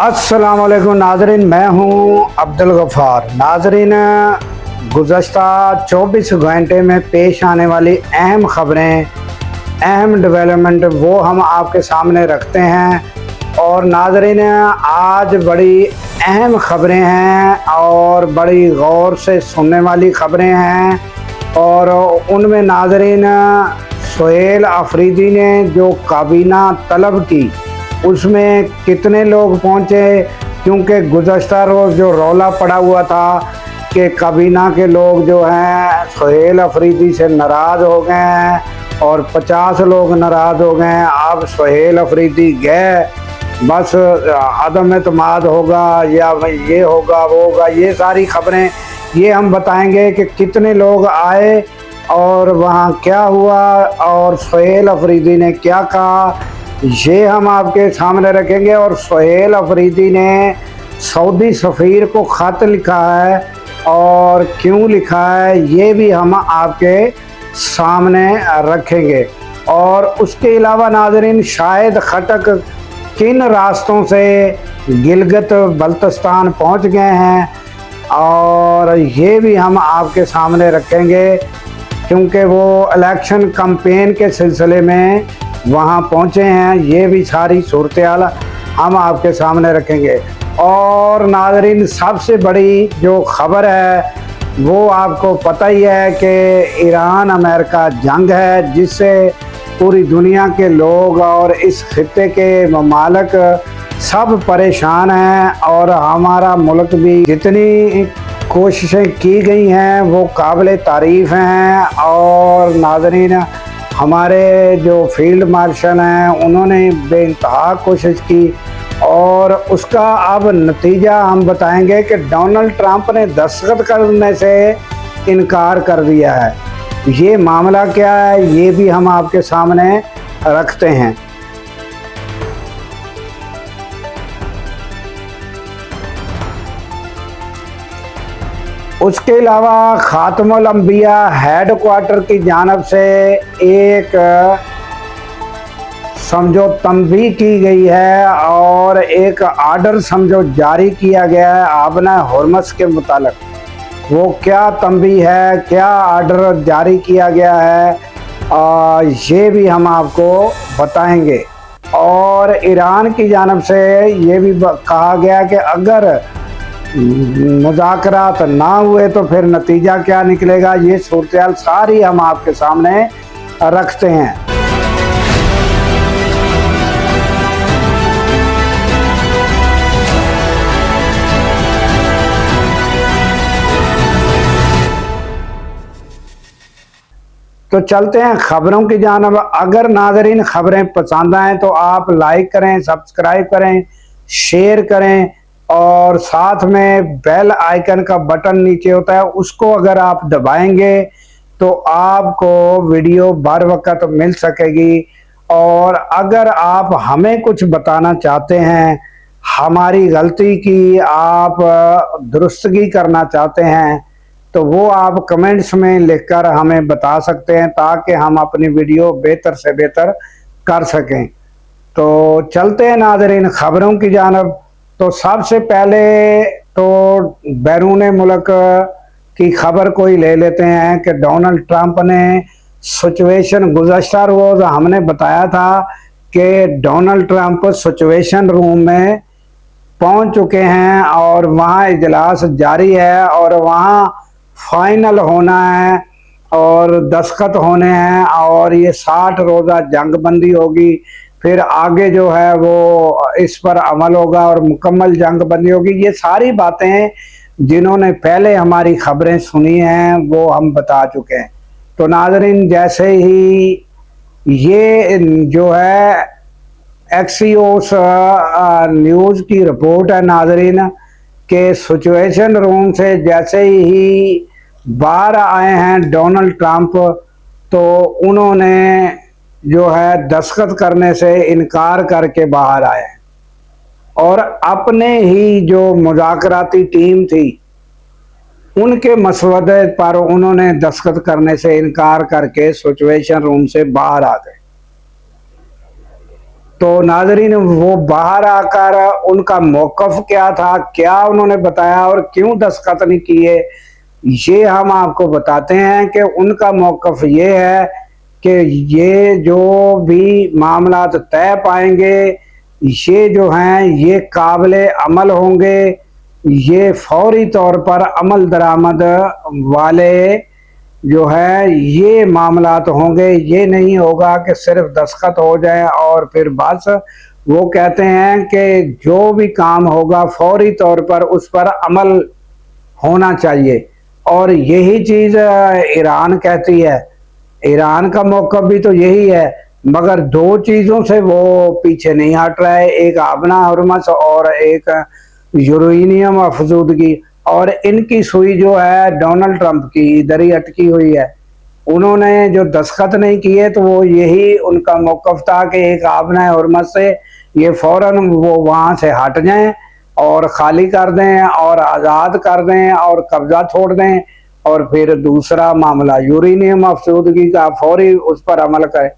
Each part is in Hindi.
अस्सलाम वालेकुम नाजरीन, मैं हूं अब्दुल गफ़ार। नाजरीन, गुज़श्ता 24 घंटे में पेश आने वाली अहम ख़बरें, अहम डेवलपमेंट वो हम आपके सामने रखते हैं। और नाजरीन, आज बड़ी अहम ख़बरें हैं और बड़ी गौर से सुनने वाली ख़बरें हैं। और उनमें नाजरीन, सुहेल अफरीदी ने जो काबीना तलब की उसमें कितने लोग पहुंचे, क्योंकि गुज़श्ता रोज़ जो रौला पड़ा हुआ था कि काबीना के लोग जो हैं सुहेल अफरीदी से नाराज़ हो गए हैं और 50 लोग नाराज़ हो गए हैं। अब सुहेल अफरीदी गए, बस अदम एतमाद होगा या ये होगा वो होगा, ये सारी ख़बरें ये हम बताएंगे कि कितने लोग आए और वहाँ क्या हुआ और सुहेल अफरीदी ने क्या कहा, ये हम आपके सामने रखेंगे। और सुहेल अफरीदी ने सऊदी सफ़ीर को ख़त लिखा है और क्यों लिखा है ये भी हम आपके सामने रखेंगे। और उसके अलावा नाज़रीन, शाहिद खटक किन रास्तों से गिलगित बल्तिस्तान पहुंच गए हैं और ये भी हम आपके सामने रखेंगे, क्योंकि वो इलेक्शन कैंपेन के सिलसिले में वहाँ पहुँचे हैं। ये भी सारी सूरत-ए-हाल हम आपके सामने रखेंगे। और नाज़रीन, सबसे बड़ी जो ख़बर है वो आपको पता ही है कि ईरान अमेरिका जंग है, जिससे पूरी दुनिया के लोग और इस खित्ते के ममालिक सब परेशान हैं। और हमारा मुल्क भी जितनी कोशिशें की गई हैं वो काबिल तारीफ़ हैं। और नाज़रीन, हमारे जो फील्ड मार्शल हैं उन्होंने बेइंतहा कोशिश की और उसका अब नतीजा हम बताएंगे कि डोनाल्ड ट्रंप ने दस्तखत करने से इनकार कर दिया है। ये मामला क्या है ये भी हम आपके सामने रखते हैं। उसके अलावा खातमुल अंबिया हेडक्वार्टर की जानिब से एक समझो तंबीह की गई है और एक आर्डर समझो जारी किया गया है आबना हुर्मस के मुतालिक। वो क्या तंबीह है, क्या आर्डर जारी किया गया है, ये भी हम आपको बताएंगे। और ईरान की जानिब से ये भी कहा गया कि अगर मुज़ाकरात ना हुए तो फिर नतीजा क्या निकलेगा, ये सूरत-ए-हाल सारी हम आपके सामने रखते हैं। तो चलते हैं ख़बरों की जानिब। अगर नाज़रीन ख़बरें पसंद आएँ तो आप लाइक करें, सब्सक्राइब करें, शेयर करें और साथ में बेल आइकन का बटन नीचे होता है, उसको अगर आप दबाएंगे तो आपको वीडियो बर वक्त मिल सकेगी। और अगर आप हमें कुछ बताना चाहते हैं, हमारी गलती की आप दुरुस्तगी करना चाहते हैं, तो वो आप कमेंट्स में लिखकर हमें बता सकते हैं ताकि हम अपनी वीडियो बेहतर से बेहतर कर सकें। तो चलते हैं नाज़रीन ख़बरों की जानिब। तो सबसे पहले तो बैरून मुल्क की ख़बर कोई ले लेते हैं कि डोनाल्ड ट्रंप ने सिचुएशन, गुज़श्ता रोज़ हमने बताया था कि डोनाल्ड ट्रंप सिचुएशन रूम में पहुंच चुके हैं और वहां इजलास जारी है और वहां फाइनल होना है और दस्तखत होने हैं और ये 60 रोज़ा जंग बंदी होगी। फिर आगे जो है वो इस पर अमल होगा और मुकम्मल जंग बंदी होगी। ये सारी बातें जिन्होंने पहले हमारी ख़बरें सुनी हैं वो हम बता चुके हैं। तो नाज़रीन, जैसे ही ये जो है एक्सियोस न्यूज़ की रिपोर्ट है नाज़रीन के सिचुएशन रूम से जैसे ही बाहर आए हैं डोनाल्ड ट्रंप, तो उन्होंने जो है दस्तखत करने से इनकार करके बाहर आए और अपने ही जो मुज़ाकराती टीम थी उनके मसवदे पर उन्होंने दस्तखत करने से इनकार करके सिचुएशन रूम से बाहर आ गए। तो नाजरीन वो बाहर आकर उनका मौक़िफ़ क्या था, क्या उन्होंने बताया और क्यों दस्तखत नहीं किए, ये हम आपको बताते हैं कि उनका मौक़िफ़ ये है कि ये जो भी मामलात तय पाएंगे ये जो हैं ये काबिले अमल होंगे, ये फौरी तौर पर अमल दरामद वाले जो है ये मामलात होंगे। ये नहीं होगा कि सिर्फ दस्तखत हो जाए और फिर बस। वो कहते हैं कि जो भी काम होगा फौरी तौर पर उस पर अमल होना चाहिए, और यही चीज़ ईरान कहती है। ईरान का मौक़िफ़ भी तो यही है, मगर दो चीज़ों से वो पीछे नहीं हट रहा है, एक आबना हरमस और एक यूरेनियम अफजूदगी। और इनकी सुई जो है डोनाल्ड ट्रंप की इधर ही अटकी हुई है। उन्होंने जो दस्तखत नहीं किए तो वो यही उनका मौक़िफ़ था कि एक आबना हरमस से ये फ़ौरन वो वहाँ से हट जाएं और ख़ाली कर दें और आज़ाद कर दें और कब्ज़ा छोड़ दें, और फिर दूसरा मामला यूरेनियम अफसूदगी का फौरी उस पर अमल करें।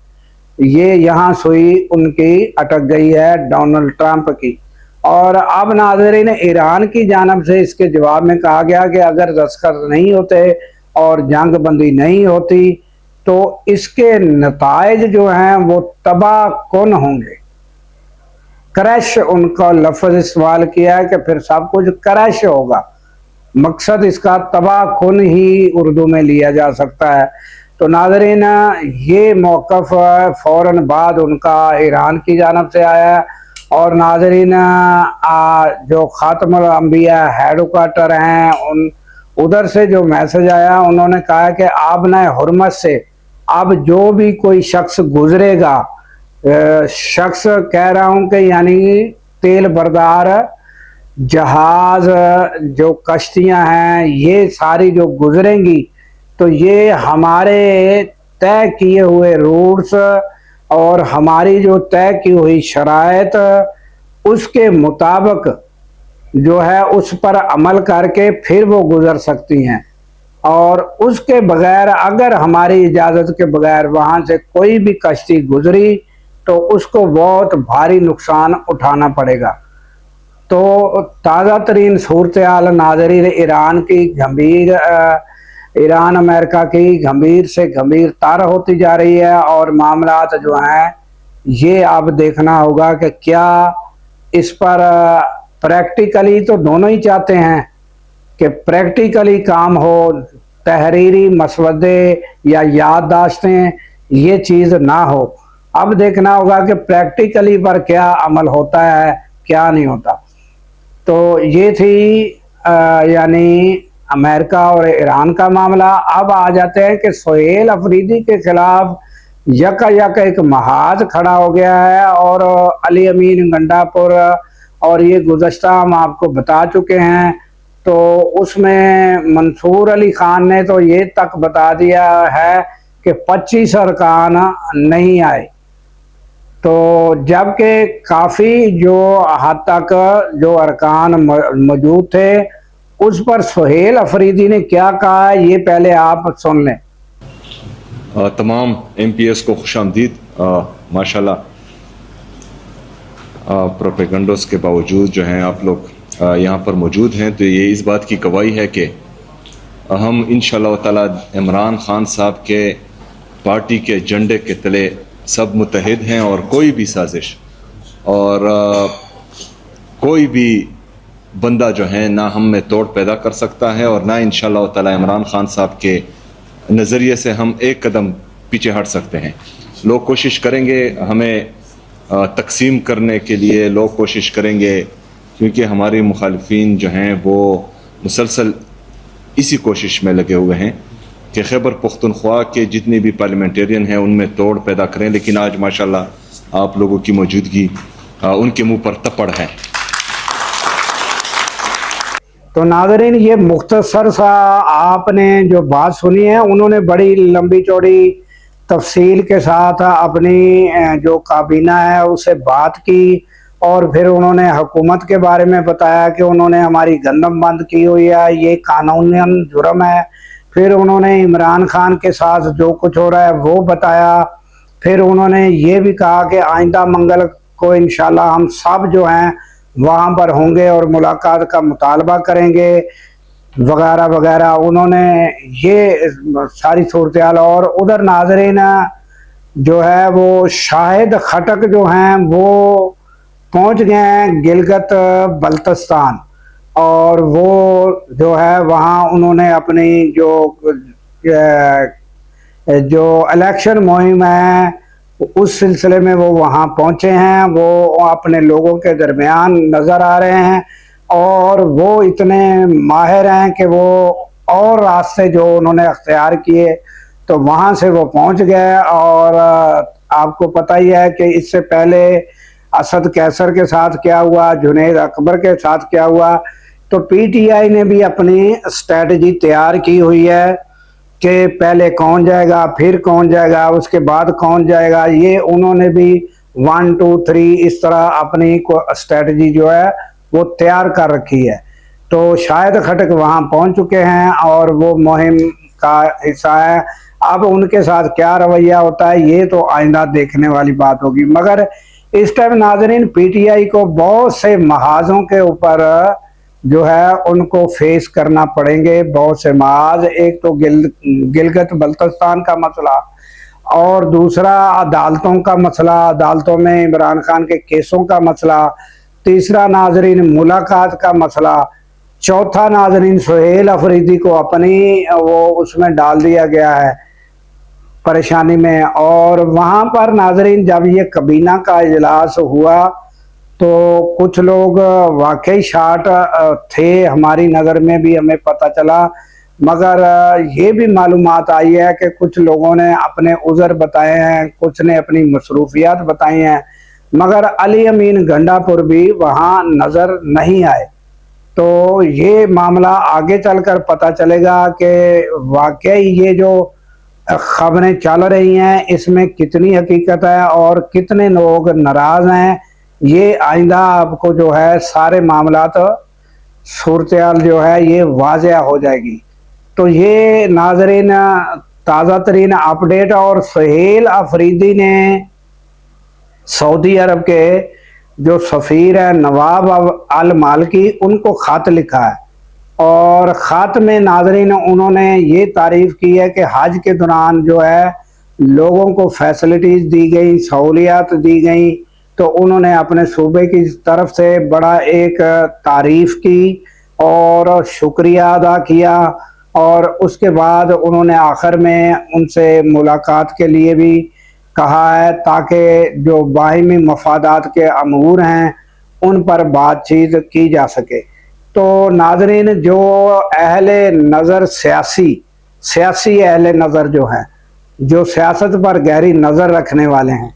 ये यहाँ सुई उनकी अटक गई है डोनाल्ड ट्रंप की। और अब नाज़रीन ईरान की जानिब से इसके जवाब में कहा गया कि अगर दस्तखत नहीं होते और जंग बंदी नहीं होती तो इसके नताइज जो हैं वो तबाह कुन होंगे। क्रैश उनका लफ्ज़ इस्तेमाल किया है कि फिर सब कुछ क्रैश होगा। मकसद इसका तबाह कुन ही उर्दू में लिया जा सकता है। तो नाज़रीन ये मौक़िफ़ फ़ौरन बाद उनका ईरान की जानिब से आया। और नाज़रीन जो ख़ातमुल अंबिया हेडक्वार्टर हैं उन उधर से जो मैसेज आया, उन्होंने कहा कि आबना हुर्मत से अब जो भी कोई शख्स गुजरेगा, शख्स कह रहा हूँ कि यानी तेल बरदार जहाज़ जो कश्तियाँ हैं ये सारी जो गुजरेंगी तो ये हमारे तय किए हुए रूट्स और हमारी जो तय की हुई शराइत उसके मुताबिक जो है उस पर अमल करके फिर वो गुज़र सकती हैं। और उसके बगैर अगर हमारी इजाज़त के बगैर वहाँ से कोई भी कश्ती गुजरी तो उसको बहुत भारी नुकसान उठाना पड़ेगा। तो ताज़ा तरीन सूरत हाल नाज़रीन ईरान की गंभीर ईरान अमेरिका की गंभीर से गंभीर तर होती जा रही है, और मामलात जो हैं ये अब देखना होगा कि क्या इस पर प्रैक्टिकली तो दोनों ही चाहते हैं कि प्रैक्टिकली काम हो, तहरीरी मसवदे या याददाश्तें ये चीज़ ना हो। अब देखना होगा कि प्रैक्टिकली पर क्या अमल होता है क्या नहीं होता। तो ये थी यानी अमेरिका और ईरान का मामला। अब आ जाते हैं कि सुहेल अफरीदी के खिलाफ यका एक महाज खड़ा हो गया है, और अली अमीन गंडापुर और ये गुज़श्ता हम आपको बता चुके हैं। तो उसमें मंसूर अली खान ने तो ये तक बता दिया है कि 25 अरकान नहीं आए, तो जबकि काफ़ी जो हद तक जो अरकान मौजूद थे उस पर सुहेल अफरीदी ने क्या कहा है ये पहले आप सुन लें। तमाम MPS को खुशामदीद। माशाल्लाह प्रोपेगंडोस के बावजूद जो हैं आप लोग यहाँ पर मौजूद हैं, तो ये इस बात की गवाही है कि हम इंशाअल्लाह ताला इमरान खान साहब के पार्टी के झंडे के तले सब मुत्तहिद हैं, और कोई भी साजिश और कोई भी बंदा जो है ना हम में तोड़ पैदा कर सकता है, और ना इंशाअल्लाह ताला इमरान खान साहब के नज़रिए से हम एक कदम पीछे हट सकते हैं। लोग कोशिश करेंगे हमें तकसीम करने के लिए, लोग कोशिश करेंगे, क्योंकि हमारे मुखालिफिन जो हैं वो मुसलसल इसी कोशिश में लगे हुए हैं कि खैबर पुख्तनख्वा के जितने भी पार्लियामेंटेरियन हैं उनमें तोड़ पैदा करें। लेकिन आज माशाल्लाह आप लोगों की मौजूदगी उनके मुंह पर तपड़ है। तो नाज़रीन ये मुख्तसर सा आपने जो बात सुनी है, उन्होंने बड़ी लंबी चौड़ी तफसील के साथ अपनी जो काबीना है उससे बात की, और फिर उन्होंने हुकूमत के बारे में बताया कि उन्होंने हमारी गंदम बंद की हुई है, ये कानूनन जुर्म है। फिर उन्होंने इमरान खान के साथ जो कुछ हो रहा है वो बताया। फिर उन्होंने ये भी कहा कि आइंदा मंगल को इंशाल्लाह हम सब जो हैं वहाँ पर होंगे और मुलाकात का मुतालबा करेंगे वगैरह वगैरह। उन्होंने ये सारी सूरत हाल, और उधर नाजरीन जो है वो शाहिद खटक जो हैं वो पहुंच गए हैं गिलगित बल्तिस्तान, और वो जो है वहाँ उन्होंने अपनी जो इलेक्शन मुहिम है उस सिलसिले में वो वहाँ पहुँचे हैं। वो अपने लोगों के दरमियान नज़र आ रहे हैं और वो इतने माहिर हैं कि वो और रास्ते जो उन्होंने अख्तियार किए तो वहाँ से वो पहुँच गए। और आपको पता ही है कि इससे पहले असद कैसर के साथ क्या हुआ, जुनैद अकबर के साथ क्या हुआ। तो पीटीआई ने भी अपनी स्ट्रेटजी तैयार की हुई है कि पहले कौन जाएगा, फिर कौन जाएगा, उसके बाद कौन जाएगा। ये उन्होंने भी 1 2 3 इस तरह अपनी स्ट्रेटजी जो है वो तैयार कर रखी है। तो शाहिद खटक वहाँ पहुँच चुके हैं और वो मुहिम का हिस्सा है। अब उनके साथ क्या रवैया होता है ये तो आइंदा देखने वाली बात होगी। मगर इस टाइम नाजरीन पीटीआई को बहुत से महाजों के ऊपर जो है उनको फेस करना पड़ेंगे, बहुत से महाज। एक तो गिलगित बल्तिस्तान का मसला, और दूसरा अदालतों का मसला, अदालतों में इमरान खान के केसों का मसला, तीसरा नाजरीन मुलाकात का मसला, चौथा नाजरीन सुहेल अफरीदी को अपनी वो उसमें डाल दिया गया है परेशानी में। और वहाँ पर नाजरीन जब ये कबीना का इजलास हुआ तो कुछ लोग वाकई शार्ट थे, हमारी नज़र में भी हमें पता चला। मगर ये भी मालूमात आई है कि कुछ लोगों ने अपने उज़र बताए हैं, कुछ ने अपनी मसरूफियात बताई हैं, मगर अली अमीन गंडापुर भी वहाँ नज़र नहीं आए। तो ये मामला आगे चलकर पता चलेगा कि वाकई ये जो खबरें चल रही हैं इसमें कितनी हकीकत है और कितने लोग नाराज़ हैं। ये आइंदा आपको जो है सारे मामला तो सूरत जो है ये वाज़ह हो जाएगी। तो ये नाजरीन ताज़ा तरीन अपडेट। और सुहेल अफरीदी ने सऊदी अरब के जो सफ़ीर है नवाब अल मालिकी उनको ख़त लिखा है, और ख़त में नाजरीन उन्होंने ये तारीफ़ की है कि हज के दौरान जो है लोगों को फैसिलिटीज़ दी गई, सहूलियात दी गई। तो उन्होंने अपने सूबे की तरफ से बड़ा एक तारीफ़ की और शुक्रिया अदा किया। और उसके बाद उन्होंने आखिर में उनसे मुलाकात के लिए भी कहा है ताकि जो बाहिमी मफादात के अमूर हैं उन पर बातचीत की जा सके। तो नाजरीन जो अहले नज़र सियासी अहले नज़र जो हैं, जो सियासत पर गहरी नज़र रखने वाले हैं,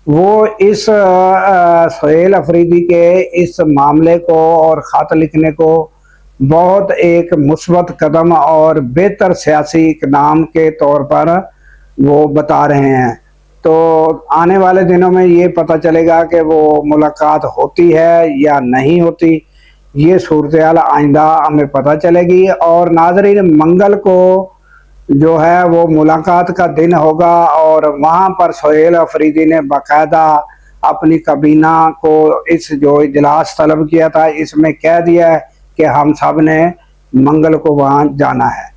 वो इस सुहेल अफरीदी के इस मामले को और ख़त लिखने को बहुत एक मुस्बत कदम और बेहतर सियासी इक़दाम के तौर पर वो बता रहे हैं। तो आने वाले दिनों में ये पता चलेगा कि वो मुलाकात होती है या नहीं होती। ये सूरत हाल आइंदा हमें पता चलेगी। और नाजरीन मंगल को जो है वो मुलाकात का दिन होगा, और वहाँ पर सुहेल अफरीदी ने बाकायदा अपनी कबीना को इस जो इजलास तलब किया था इसमें कह दिया है कि हम सब ने मंगल को वहाँ जाना है।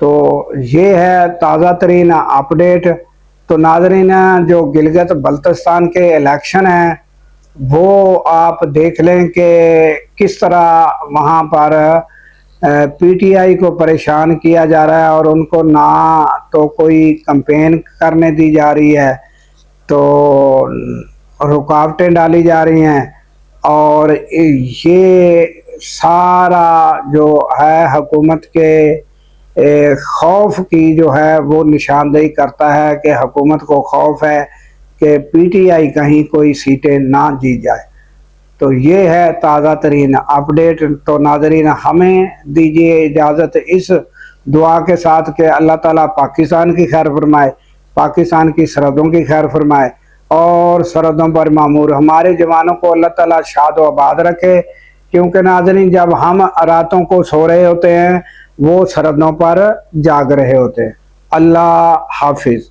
तो ये है ताज़ा तरीन अपडेट। तो नाजरीन जो गिलगित बल्तिस्तान के इलेक्शन हैं वो आप देख लें कि किस तरह वहाँ पर पीटीआई को परेशान किया जा रहा है, और उनको ना तो कोई कैंपेन करने दी जा रही है, तो रुकावटें डाली जा रही हैं। और ये सारा जो है हुकूमत के खौफ की जो है वो निशानदेही करता है कि हुकूमत को खौफ है कि पीटीआई कहीं कोई सीटें ना जीत जाए। तो ये है ताज़ा तरीन अपडेट। तो नाजरीन हमें दीजिए इजाज़त इस दुआ के साथ कि अल्लाह ताला पाकिस्तान की खैर फरमाए, पाकिस्तान की सरहदों की खैर फरमाए, और सरहदों पर मामूर हमारे जवानों को अल्लाह ताला शाद व आबाद रखे। क्योंकि नाजरीन जब हम रातों को सो रहे होते हैं वो सरहदों पर जाग रहे होते हैं। अल्लाह हाफिज़।